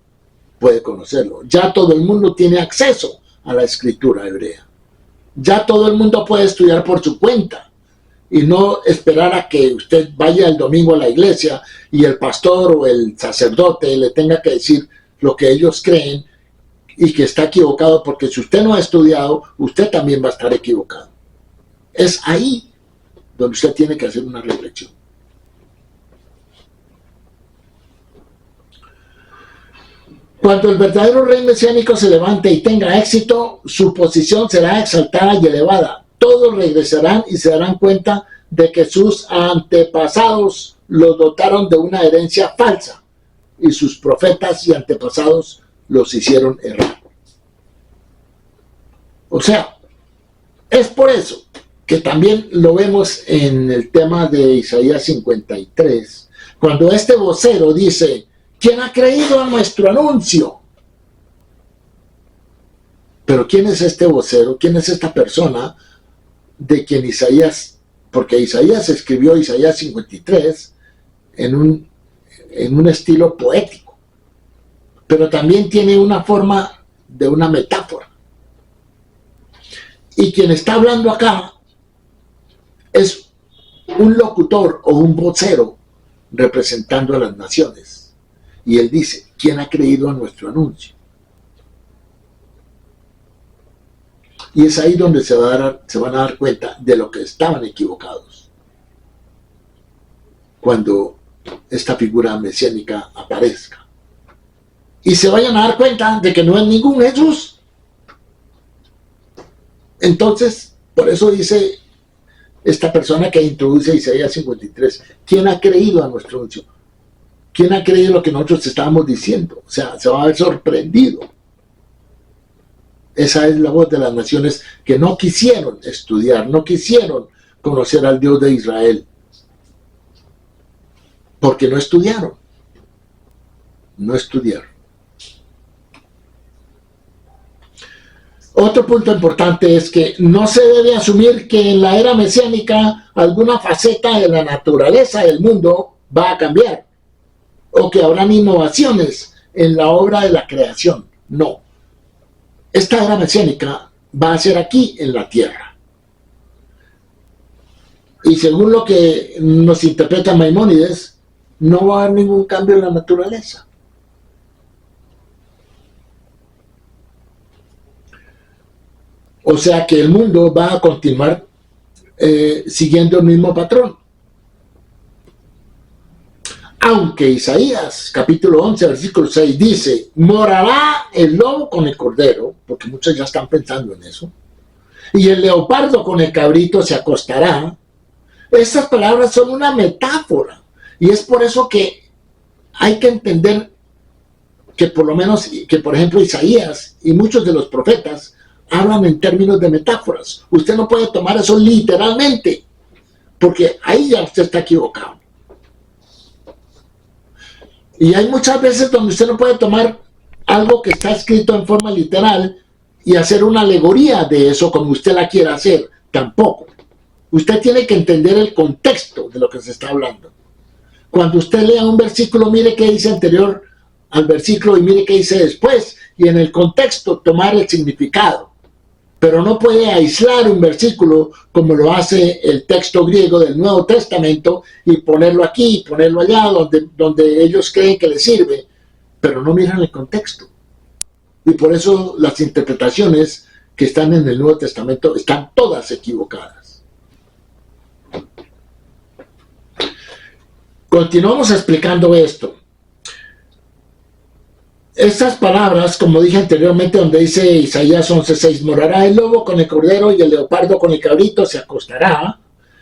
puede conocerlo, ya todo el mundo tiene acceso a la escritura hebrea, ya todo el mundo puede estudiar por su cuenta, y no esperar a que usted vaya el domingo a la iglesia y el pastor o el sacerdote le tenga que decir lo que ellos creen y que está equivocado, porque si usted no ha estudiado, usted también va a estar equivocado. Es ahí donde usted tiene que hacer una reflexión. Cuando el verdadero rey mesiánico se levante y tenga éxito, su posición será exaltada y elevada. Todos regresarán y se darán cuenta de que sus antepasados los dotaron de una herencia falsa y sus profetas y antepasados los hicieron errar. O sea, es por eso que también lo vemos en el tema de Isaías 53, cuando este vocero dice: ¿quién ha creído a nuestro anuncio? Pero ¿quién es este vocero? ¿Quién es esta persona de quien Isaías, porque Isaías escribió Isaías 53 en un estilo poético, pero también tiene una forma de una metáfora? Y quien está hablando acá es un locutor o un vocero representando a las naciones. Y él dice: ¿quién ha creído a nuestro anuncio? Y es ahí donde se van a dar cuenta de lo que estaban equivocados cuando esta figura mesiánica aparezca. Y se vayan a dar cuenta de que no es ningún Jesús. Entonces, por eso dice esta persona que introduce Isaías 53, ¿quién ha creído a nuestro anuncio? ¿Quién ha creído lo que nosotros estábamos diciendo? O sea, se va a ver sorprendido. Esa es la voz de las naciones que no quisieron estudiar, no quisieron conocer al Dios de Israel, porque no estudiaron. No estudiaron. Otro punto importante es que no se debe asumir que en la era mesiánica alguna faceta de la naturaleza del mundo va a cambiar, o que habrán innovaciones en la obra de la creación. No. Esta era mesiánica va a ser aquí en la tierra. Y según lo que nos interpreta Maimónides, no va a haber ningún cambio en la naturaleza. O sea que el mundo va a continuar siguiendo el mismo patrón. Aunque Isaías, capítulo 11, versículo 6, dice: morará el lobo con el cordero, porque muchos ya están pensando en eso, y el leopardo con el cabrito se acostará. Estas palabras son una metáfora, y es por eso que hay que entender que por lo menos, que por ejemplo Isaías y muchos de los profetas hablan en términos de metáforas. Usted no puede tomar eso literalmente, porque ahí ya usted está equivocado. Y hay muchas veces donde usted no puede tomar algo que está escrito en forma literal y hacer una alegoría de eso como usted la quiera hacer, tampoco. Usted tiene que entender el contexto de lo que se está hablando. Cuando usted lea un versículo, mire qué dice anterior al versículo y mire qué dice después, y en el contexto tomar el significado. Pero no puede aislar un versículo como lo hace el texto griego del Nuevo Testamento y ponerlo aquí y ponerlo allá donde ellos creen que les sirve, pero no miran el contexto. Y por eso las interpretaciones que están en el Nuevo Testamento están todas equivocadas. Continuamos explicando esto. Estas palabras, como dije anteriormente, donde dice Isaías 11:6, morará el lobo con el cordero y el leopardo con el cabrito se acostará.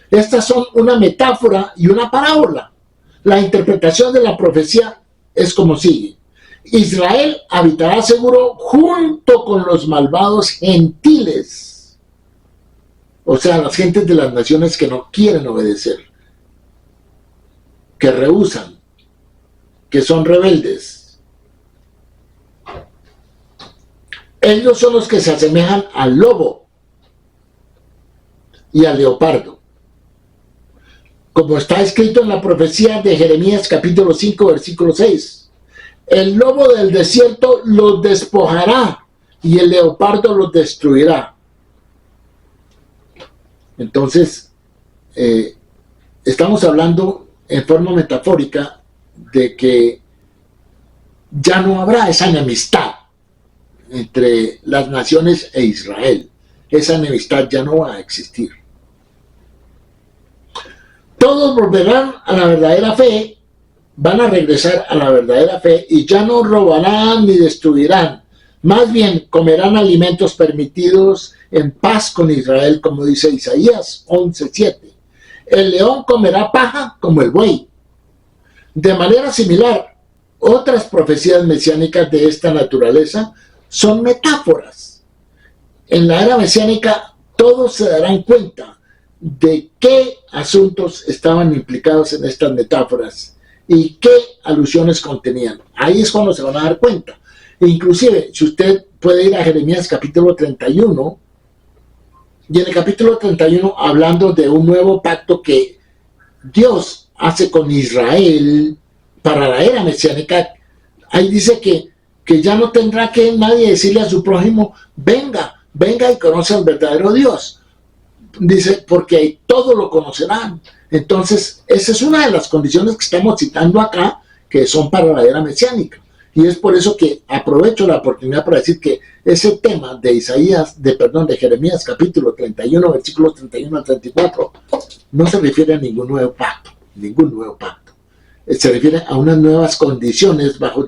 Estas son una metáfora y una parábola. La interpretación de la profecía es como sigue. Israel habitará seguro junto con los malvados gentiles. O sea, las gentes de las naciones que no quieren obedecer, que rehúsan, que son rebeldes. Ellos son los que se asemejan al lobo y al leopardo. Como está escrito en la profecía de Jeremías capítulo 5, versículo 6. El lobo del desierto los despojará y el leopardo los destruirá. Entonces, estamos hablando en forma metafórica de que ya no habrá esa enemistad entre las naciones e Israel. Esa enemistad ya no va a existir. Todos volverán a la verdadera fe, van a regresar a la verdadera fe y ya no robarán ni destruirán. Más bien comerán alimentos permitidos en paz con Israel, como dice Isaías 11:7. El león comerá paja como el buey. De manera similar, otras profecías mesiánicas de esta naturaleza son metáforas. En la era mesiánica todos se darán cuenta de qué asuntos estaban implicados en estas metáforas y qué alusiones contenían. Ahí es cuando se van a dar cuenta. Inclusive, si usted puede ir a Jeremías capítulo 31, y en el capítulo 31, hablando de un nuevo pacto que Dios hace con Israel para la era mesiánica, ahí dice que ya no tendrá que nadie decirle a su prójimo, venga y conoce al verdadero Dios. Dice, porque todos lo conocerán. Entonces, esa es una de las condiciones que estamos citando acá, que son para la era mesiánica. Y es por eso que aprovecho la oportunidad para decir que ese tema de de Jeremías capítulo 31, versículos 31 al 34, no se refiere a ningún nuevo pacto. Se refiere a unas nuevas condiciones bajo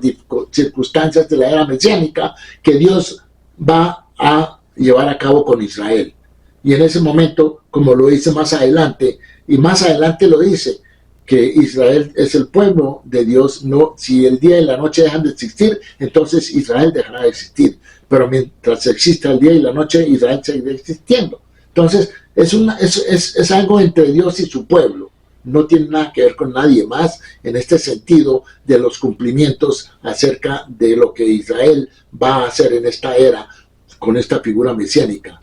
circunstancias de la era mesiánica que Dios va a llevar a cabo con Israel. Y en ese momento, como lo dice más adelante, y más adelante lo dice, que Israel es el pueblo de Dios. No, si el día y la noche dejan de existir, entonces Israel dejará de existir. Pero mientras exista el día y la noche, Israel seguirá existiendo. Entonces, es algo entre Dios y su pueblo. No tiene nada que ver con nadie más en este sentido de los cumplimientos acerca de lo que Israel va a hacer en esta era con esta figura mesiánica.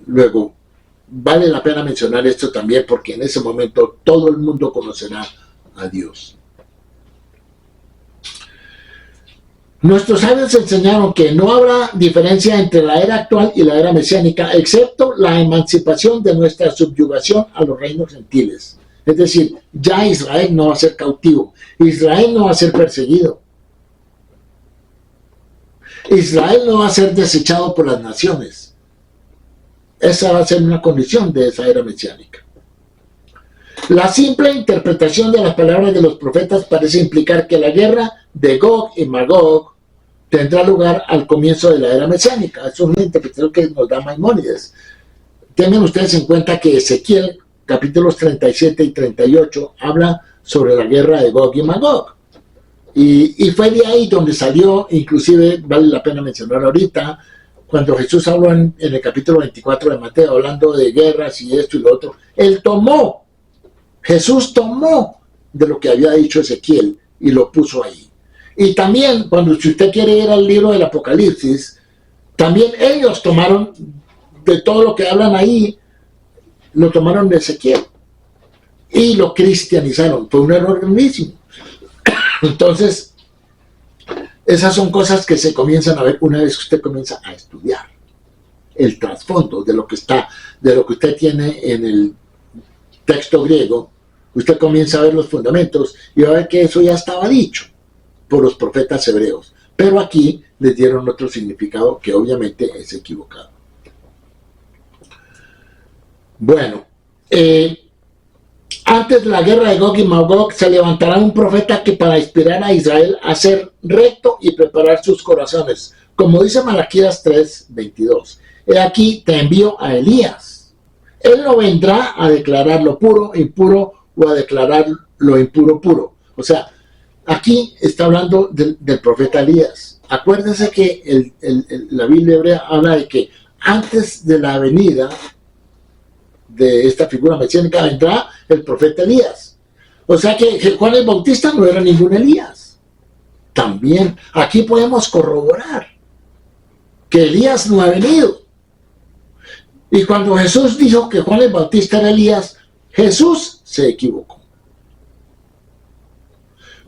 Luego, vale la pena mencionar esto también porque en ese momento todo el mundo conocerá a Dios. Nuestros sabios enseñaron que no habrá diferencia entre la era actual y la era mesiánica, excepto la emancipación de nuestra subyugación a los reinos gentiles. Es decir, ya Israel no va a ser cautivo, Israel no va a ser perseguido, Israel no va a ser desechado por las naciones. Esa va a ser una condición de esa era mesiánica. La simple interpretación de las palabras de los profetas parece implicar que la guerra de Gog y Magog tendrá lugar al comienzo de la era mesiánica. Eso es una interpretación que nos da Maimónides. Tengan ustedes en cuenta que Ezequiel, capítulos 37 y 38, habla sobre la guerra de Gog y Magog. Y fue de ahí donde salió, inclusive vale la pena mencionar ahorita, cuando Jesús habló en el capítulo 24 de Mateo, hablando de guerras y esto y lo otro, Jesús tomó de lo que había dicho Ezequiel y lo puso ahí. Y también, si usted quiere ir al libro del Apocalipsis, también ellos tomaron de todo lo que hablan ahí, lo tomaron de Ezequiel y lo cristianizaron. Fue un error grandísimo. Entonces, esas son cosas que se comienzan a ver una vez que usted comienza a estudiar el trasfondo de lo que usted tiene en el texto griego. Usted comienza a ver los fundamentos y va a ver que eso ya estaba dicho por los profetas hebreos, pero aquí les dieron otro significado que obviamente es equivocado. Bueno, antes de la guerra de Gog y Magog se levantará un profeta que para inspirar a Israel a ser recto y preparar sus corazones, como dice Malaquías 3:22. He aquí te envío a Elías. Él no vendrá a declarar lo puro impuro o a declarar lo impuro puro. O sea, aquí está hablando del profeta Elías. Acuérdense que la Biblia hebrea habla de que antes de la venida de esta figura mesiánica vendrá el profeta Elías. O sea que Juan el Bautista no era ningún Elías. También aquí podemos corroborar que Elías no ha venido. Y cuando Jesús dijo que Juan el Bautista era Elías, Jesús se equivocó.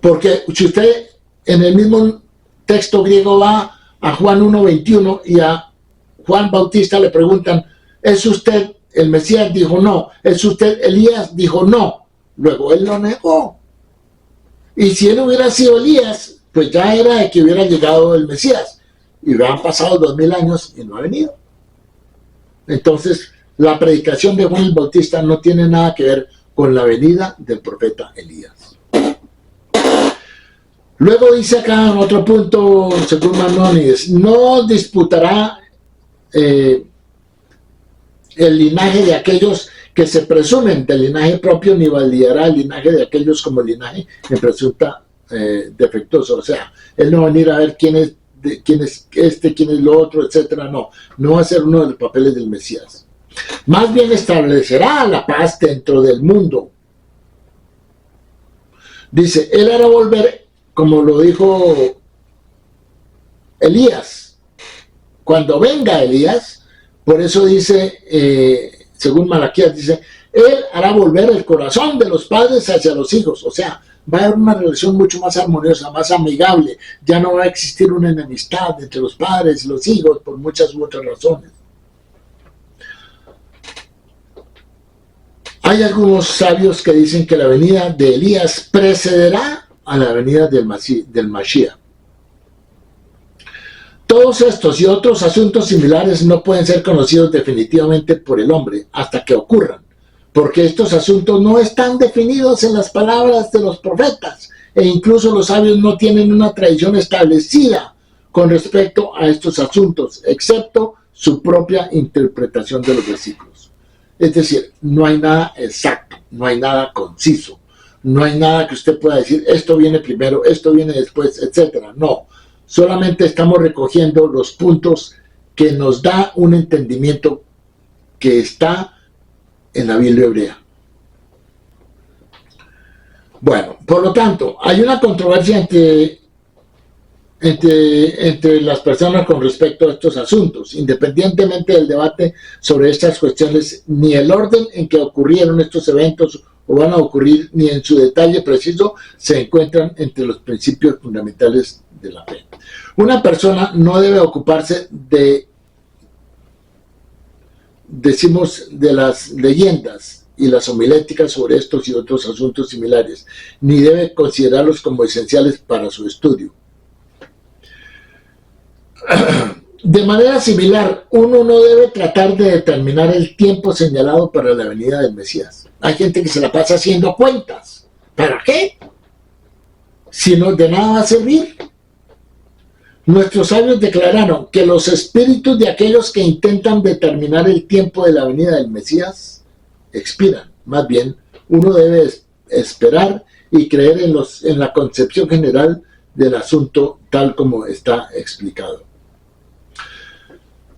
Porque si usted en el mismo texto griego va a Juan 1:21 y a Juan Bautista le preguntan, ¿es usted el Mesías? Dijo no. ¿Es usted Elías? Dijo no. Luego él lo negó. Y si él hubiera sido Elías, pues ya era de que hubiera llegado el Mesías. Y han pasado 2000 años y no ha venido. Entonces, la predicación de Juan el Bautista no tiene nada que ver con la venida del profeta Elías. Luego dice acá en otro punto, según Maimónides, no disputará el linaje de aquellos que se presumen del linaje propio, ni validará el linaje de aquellos como linaje que resulta defectuoso. O sea, él no va a venir a ver quién es este, quién es lo otro, etcétera. No va a ser uno de los papeles del Mesías. Más bien establecerá la paz dentro del mundo. Dice, él hará volver, como lo dijo Elías, cuando venga Elías. Por eso dice, según Malaquías, dice, él hará volver el corazón de los padres hacia los hijos. O sea, va a haber una relación mucho más armoniosa, más amigable. Ya no va a existir una enemistad entre los padres y los hijos por muchas u otras razones. Hay algunos sabios que dicen que la venida de Elías precederá a la venida del Mashiach. Todos estos y otros asuntos similares no pueden ser conocidos definitivamente por el hombre hasta que ocurran, porque estos asuntos no están definidos en las palabras de los profetas, e incluso los sabios no tienen una tradición establecida con respecto a estos asuntos, excepto su propia interpretación de los versículos. Es decir, no hay nada exacto, no hay nada conciso, no hay nada que usted pueda decir, esto viene primero, esto viene después, etcétera. No. Solamente estamos recogiendo los puntos que nos da un entendimiento que está en la Biblia hebrea. Bueno, por lo tanto, hay una controversia entre las personas con respecto a estos asuntos. Independientemente del debate sobre estas cuestiones, ni el orden en que ocurrieron estos eventos o van a ocurrir, ni en su detalle preciso, se encuentran entre los principios fundamentales de la fe. Una persona no debe ocuparse de las leyendas y las homiléticas sobre estos y otros asuntos similares, ni debe considerarlos como esenciales para su estudio. De manera similar, uno no debe tratar de determinar el tiempo señalado para la venida del Mesías. Hay gente que se la pasa haciendo cuentas. ¿Para qué? Si no, de nada va a servir. Nuestros sabios declararon que los espíritus de aquellos que intentan determinar el tiempo de la venida del Mesías expiran. Más bien, uno debe esperar y creer en la concepción general del asunto tal como está explicado.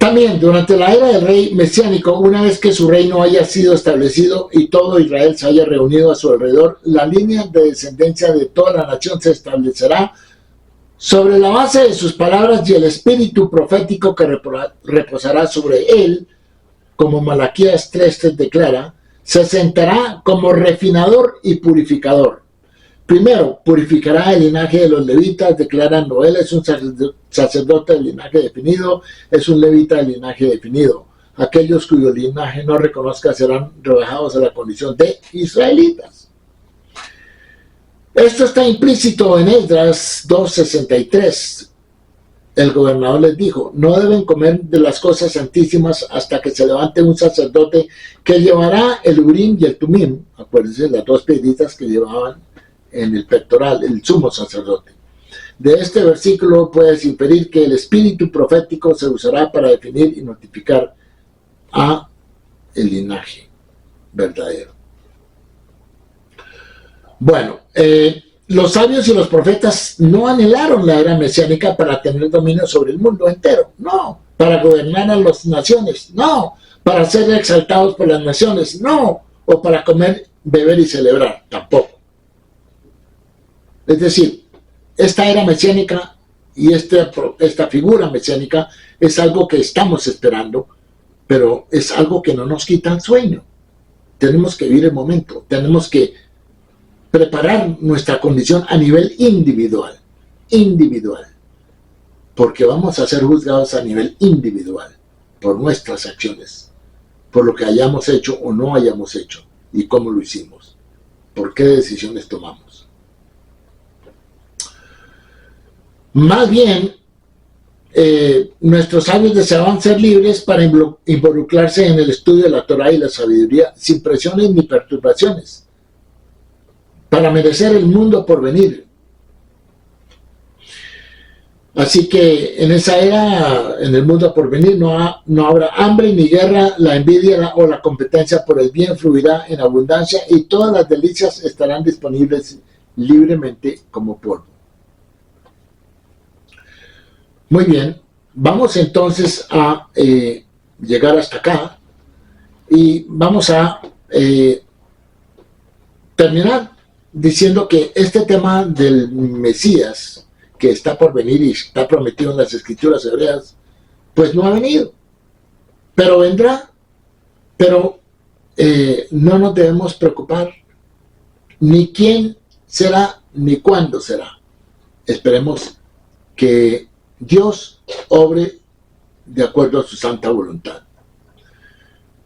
También durante la era del rey mesiánico, una vez que su reino haya sido establecido y todo Israel se haya reunido a su alrededor, la línea de descendencia de toda la nación se establecerá sobre la base de sus palabras y el espíritu profético que reposará sobre él, como Malaquías 3:3 declara, se sentará como refinador y purificador. Primero, purificará el linaje de los levitas, declara Noel es un sacerdote del linaje definido, es un levita del linaje definido. Aquellos cuyo linaje no reconozca serán rebajados a la condición de israelitas. Esto está implícito en Esdras 2:63. El gobernador les dijo, no deben comer de las cosas santísimas hasta que se levante un sacerdote que llevará el Urim y el Tumim, acuérdense las dos piedritas que llevaban en el pectoral, el sumo sacerdote. De este versículo puedes inferir que el espíritu profético se usará para definir y notificar a el linaje verdadero. Bueno, los sabios y los profetas no anhelaron la era mesiánica para tener dominio sobre el mundo entero, no, para gobernar a las naciones, no, para ser exaltados por las naciones, no, o para comer, beber y celebrar, tampoco. Es decir, esta era mesiánica y esta figura mesiánica es algo que estamos esperando, pero es algo que no nos quita el sueño. Tenemos que vivir el momento, tenemos que preparar nuestra condición a nivel individual, porque vamos a ser juzgados a nivel individual por nuestras acciones, por lo que hayamos hecho o no hayamos hecho y cómo lo hicimos, por qué decisiones tomamos. Más bien, nuestros sabios deseaban ser libres para involucrarse en el estudio de la Torah y la sabiduría sin presiones ni perturbaciones, para merecer el mundo por venir. Así que en esa era, en el mundo por venir, no habrá hambre ni guerra, la envidia o la competencia por el bien fluirá en abundancia y todas las delicias estarán disponibles libremente como polvo. Muy bien, vamos entonces a llegar hasta acá y vamos a terminar diciendo que este tema del Mesías que está por venir y está prometido en las escrituras hebreas, pues no ha venido, pero vendrá, pero no nos debemos preocupar ni quién será ni cuándo será. Esperemos que Dios obre de acuerdo a su santa voluntad.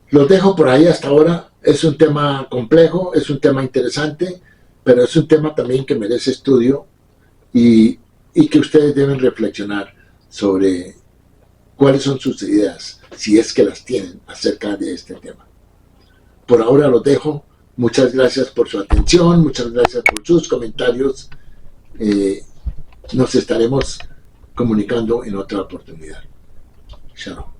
Los dejo por ahí hasta ahora. Es un tema complejo, es un tema interesante, pero es un tema también que merece estudio y que ustedes deben reflexionar sobre cuáles son sus ideas, si es que las tienen, acerca de este tema. Por ahora los dejo. Muchas gracias por su atención, muchas gracias por sus comentarios. Nos estaremos comunicando en otra oportunidad. Shalom.